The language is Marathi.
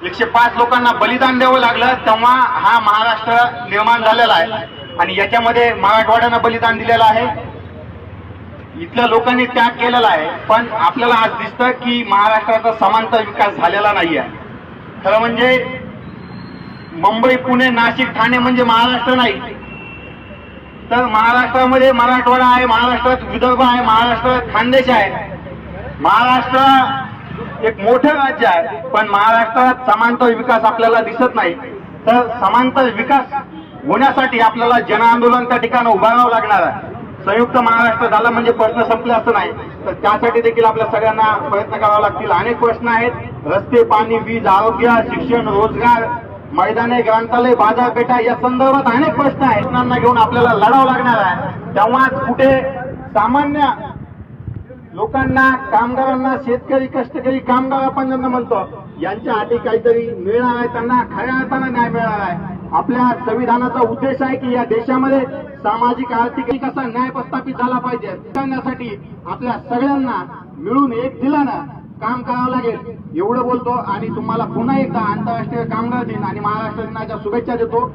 105 लोकांना बलिदान द्यावं लागलं तेव्हा हा महाराष्ट्र निर्माण झालेला आहे आणि याच्यामध्ये मराठवाड्यानं बलिदान दिलेलं आहे. इथल्या लोकांनी त्याग केलेला आहे. पण आपल्याला आज दिसतं की महाराष्ट्राचा समांतर विकास झालेला नाहीये. खरं म्हणजे मुंबई, पुणे, नाशिक, ठाणे म्हणजे महाराष्ट्र नाही. तर महाराष्ट्रामध्ये मराठवाडा आहे, महाराष्ट्रात विदर्भ आहे, महाराष्ट्रात खानदेश आहे. महाराष्ट्र एक मोठं राज्य आहे, पण महाराष्ट्रात समांतर विकास आपल्याला दिसत नाही. तर समांतर विकास होण्यासाठी आपल्याला जन आंदोलन त्या ठिकाणी उभारावं लागणार आहे. संयुक्त महाराष्ट्र झाला म्हणजे प्रश्न संपले असं नाही. तर त्यासाठी देखील आपल्या सगळ्यांना प्रयत्न करावे लागतील. अनेक प्रश्न आहेत. रस्ते, पाणी, वीज, आरोग्य, शिक्षण, रोजगार, मैदाने, ग्रंथालय, बाजारपेठा या संदर्भात अनेक प्रश्न आहेत. त्यांना घेऊन आपल्याला लढावं लागणार आहे. तेव्हाच कुठे सामान्य लोकांना, कामगारांना, शेतकरी, कष्टकरी कामगार आपण ज्यांना म्हणतो यांच्या हाती काहीतरी मिळणार आहे, त्यांना खऱ्या अर्थानं न्याय मिळणार आहे. आपल्या संविधानाचा उद्देश आहे की या देशामध्ये सामाजिक, आर्थिक कसा न्याय प्रस्थापित झाला पाहिजे करण्यासाठी आपल्या सगळ्यांना मिळून एक दिलानं काम करावं लागेल. एवढं बोलतो आणि तुम्हाला पुन्हा एकदा आंतरराष्ट्रीय कामगार दिन आणि महाराष्ट्र दिनाच्या शुभेच्छा देतो.